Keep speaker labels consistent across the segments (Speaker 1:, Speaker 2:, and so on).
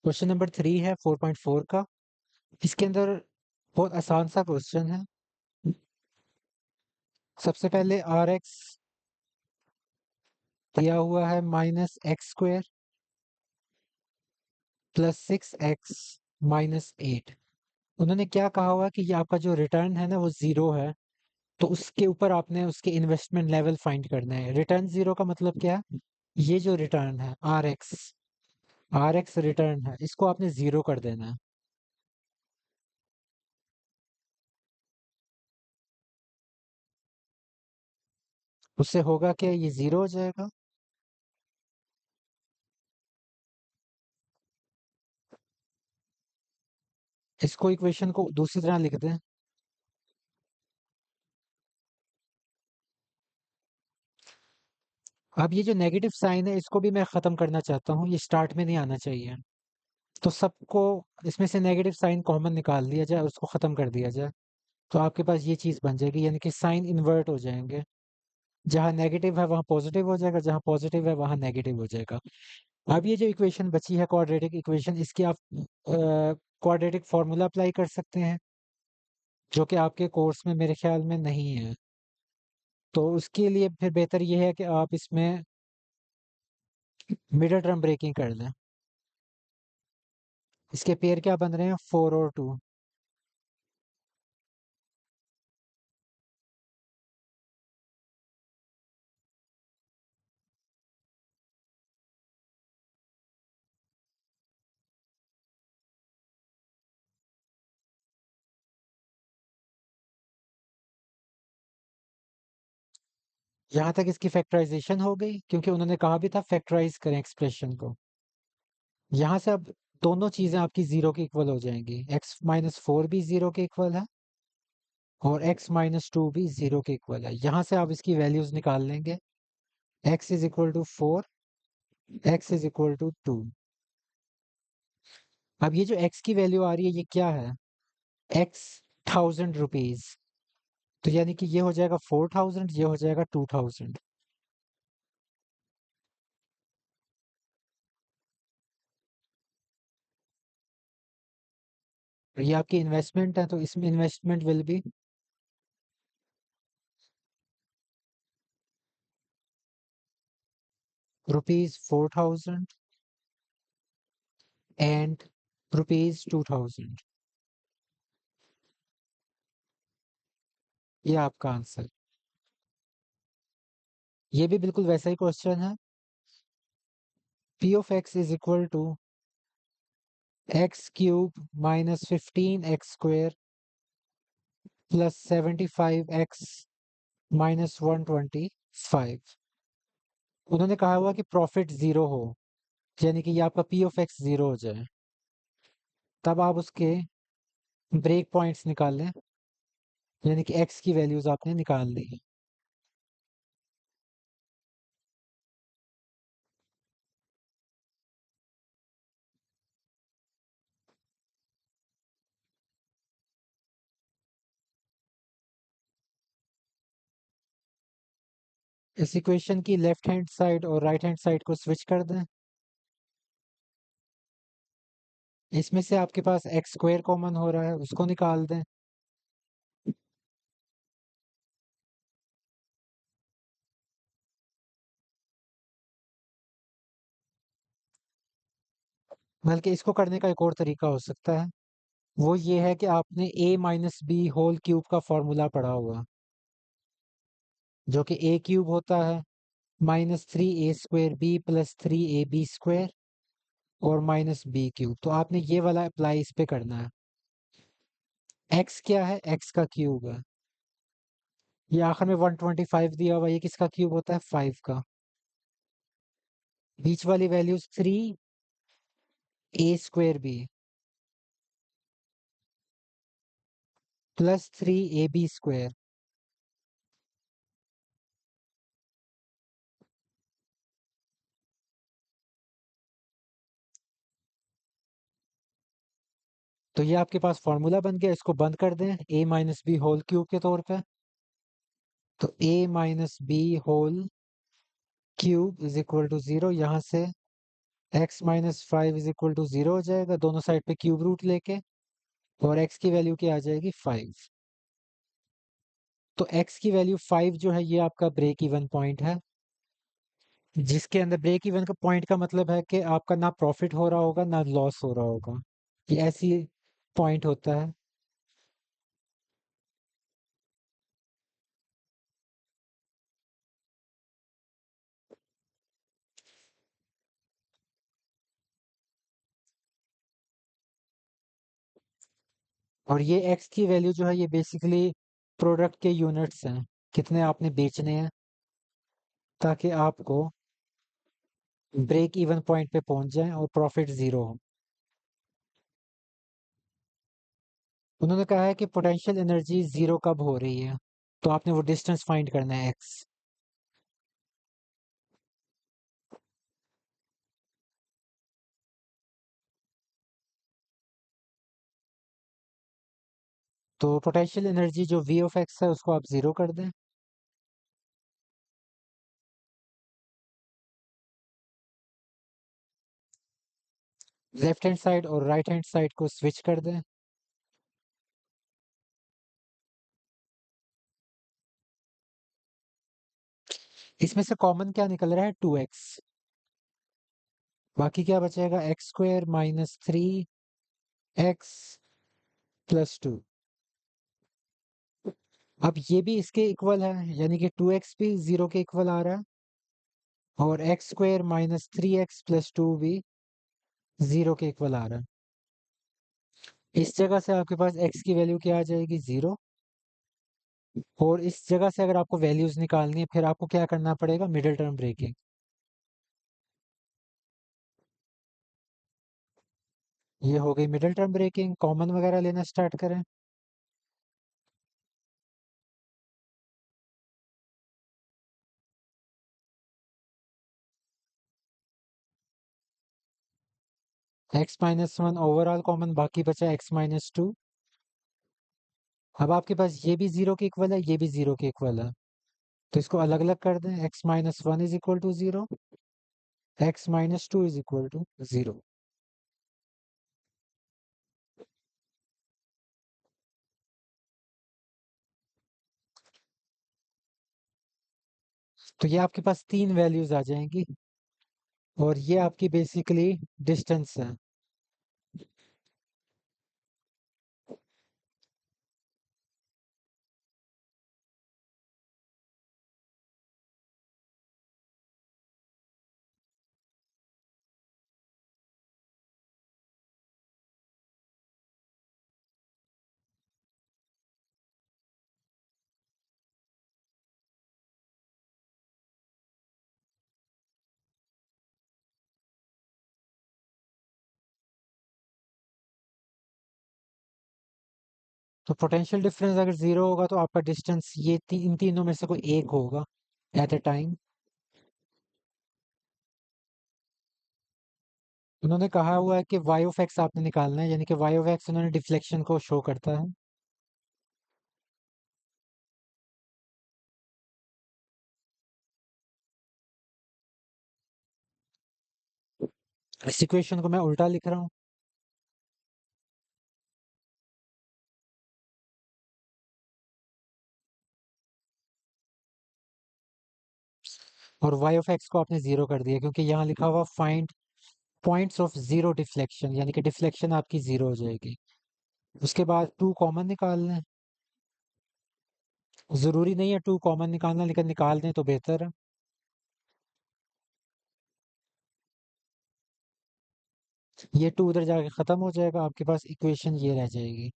Speaker 1: Question number 3 है 4.4 का। इसके अंदर बहुत आसान सा क्वेश्चन है। सबसे पहले आर एक्स दिया हुआ है -x² प्लस 6x -8। उन्होंने क्या कहा हुआ है कि ये आपका जो रिटर्न है ना वो जीरो है। तो उसके ऊपर आपने उसके इन्वेस्टमेंट लेवल फाइंड करना है। रिटर्न जीरो का मतलब क्या है? ये जो रिटर्न है आर एक्स रिटर्न है, इसको आपने जीरो कर देना है। उससे होगा क्या, ये जीरो हो जाएगा। इसको इक्वेशन को दूसरी तरह लिख दें। अब ये जो नेगेटिव साइन है इसको भी मैं खत्म करना चाहता हूँ, ये स्टार्ट में नहीं आना चाहिए। तो सबको इसमें से नेगेटिव साइन कॉमन निकाल दिया जाए, उसको खत्म कर दिया जाए। तो आपके पास ये चीज बन जाएगी, यानी कि साइन इन्वर्ट हो जाएंगे। जहां नेगेटिव है वहां पॉजिटिव हो जाएगा, जहां पॉजिटिव है वहां नेगेटिव हो जाएगा। अब ये जो इक्वेशन बची है क्वाड्रेटिक इक्वेशन, इसकी आप क्वाड्रेटिक फॉर्मूला अप्लाई कर सकते हैं, जो कि आपके कोर्स में मेरे ख्याल में नहीं है। तो उसके लिए फिर बेहतर ये है कि आप इसमें मिडल टर्म ब्रेकिंग कर लें। इसके पेयर क्या बन रहे हैं, 4 और 2। यहाँ तक इसकी फैक्टराइजेशन हो गई, क्योंकि उन्होंने कहा भी था फैक्टराइज करें एक्सप्रेशन को। यहाँ से अब दोनों चीजें आपकी जीरो के इक्वल हो जाएंगी। x-4 भी जीरो के इक्वल है और x-2 भी जीरो के इक्वल है। यहाँ से आप इसकी वैल्यूज निकाल लेंगे। x = 4, x = 2। अब ये जो x की वैल्यू आ रही है ये क्या है, x 1000 रुपीज। तो यानी कि ये हो जाएगा 4000, ये हो जाएगा 2000। ये आपकी इन्वेस्टमेंट है, तो इसमें इन्वेस्टमेंट विल बी ₹4000 एंड ₹2000। ये आपका आंसर। ये भी बिल्कुल वैसा ही क्वेश्चन है। p(x) = x³ -15x² plus 75x -125। उन्होंने कहा हुआ कि प्रॉफिट जीरो हो, यानी कि ये आपका p(x) जीरो हो जाए। तब आप उसके ब्रेक पॉइंट्स निकाल लें, यानी कि x की वैल्यूज आपने निकाल ली। इस इक्वेशन की लेफ्ट हैंड साइड और राइट हैंड साइड को स्विच कर दें। इसमें से आपके पास x² कॉमन हो रहा है, उसको निकाल दें। बल्कि इसको करने का एक और तरीका हो सकता है। वो ये है कि आपने a-b होल क्यूब का फॉर्मूला पढ़ा हुआ, जो कि a³ होता है -3a² b प्लस 3ab² और -b³। तो आपने ये वाला अप्लाई इस पे करना है। x क्या है, x का क्यूब है। ये आखिर में 125 दिया हुआ है, ये किसका क्यूब होता है, 5 का। बीच वाली values 3a² b plus 3ab²। तो ये आपके पास फॉर्मूला बन गया, इसको बंद कर दें a-b होल क्यूब के तौर पे। तो a-b whole cube is equal to 0। यहाँ से x-5 इज इक्वल टू 0 हो जाएगा दोनों साइड पे क्यूब रूट लेके। और x की वैल्यू क्या आ जाएगी 5। तो x की वैल्यू 5 जो है ये आपका ब्रेक इवन पॉइंट है, जिसके अंदर ब्रेक इवन का पॉइंट का मतलब है कि आपका ना प्रॉफिट हो रहा होगा ना लॉस हो रहा होगा। ये ऐसी पॉइंट होता है। और ये x की वैल्यू जो है ये बेसिकली प्रोडक्ट के यूनिट्स हैं, कितने आपने बेचने हैं ताकि आपको ब्रेक इवन पॉइंट पे पहुंच जाए और प्रॉफिट जीरो हो। उन्होंने कहा है कि पोटेंशियल एनर्जी जीरो कब हो रही है, तो आपने वो डिस्टेंस फाइंड करना है x। तो पोटेंशियल एनर्जी जो v ऑफ x है उसको आप जीरो कर दें। लेफ्ट हैंड साइड और राइट हैंड साइड को स्विच कर दें। इसमें से कॉमन क्या निकल रहा है 2x। बाकी क्या बचेगा x² - 3x + 2। अब ये भी इसके इक्वल है, यानी कि 2x भी जीरो के इक्वल आ रहा है और x² - 3x + 2 भी जीरो के इक्वल आ रहा है। इस जगह से आपके पास x की वैल्यू क्या आ जाएगी जीरो। और इस जगह से अगर आपको वैल्यूज निकालनी है फिर आपको क्या करना पड़ेगा, मिडिल टर्म ब्रेकिंग। ये हो गई मिडिल टर्म ब्रेकिंग। कॉमन वगैरह लेना स्टार्ट करें। x-1 ओवरऑल कॉमन, बाकी बचा x-2। अब आपके पास ये भी जीरो के इक्वल है, ये भी जीरो के इक्वल है, तो इसको अलग अलग कर दें। x-1 is equal to zero, x-2 is equal to zero. तो ये आपके पास तीन वैल्यूज आ जाएंगी और ये आपकी बेसिकली डिस्टेंस है। तो पोटेंशियल डिफरेंस अगर जीरो होगा तो आपका डिस्टेंस ये इन तीनों में से कोई एक होगा एट ए टाइम। उन्होंने कहा हुआ है कि y ऑफ x आपने निकालना है, यानी कि y ऑफ x उन्होंने डिफ्लेक्शन को शो करता है। इस इक्वेशन को मैं उल्टा लिख रहा हूँ। और y ऑफ x को आपने जीरो कर दिया क्योंकि यहाँ लिखा हुआ find points of zero deflection, यानी कि डिफ्लेक्शन आपकी जीरो हो जाएगी। उसके बाद टू कॉमन निकाल लें। जरूरी नहीं है टू कॉमन निकालना, लेकिन निकाल दें तो बेहतर है। ये टू उधर जाके खत्म हो जाएगा, आपके पास इक्वेशन ये रह जाएगी।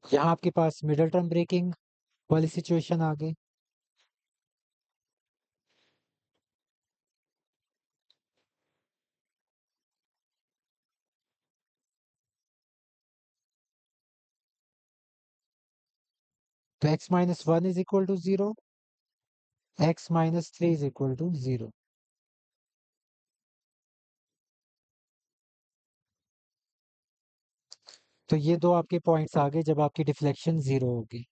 Speaker 1: यहाँ आपके पास मिडल टर्म ब्रेकिंग वाली सिचुएशन आ गई। तो x-1 is equal to zero, x-3 is equal to zero. तो ये दो आपके पॉइंट्स आ गए जब आपकी डिफ्लेक्शन जीरो होगी।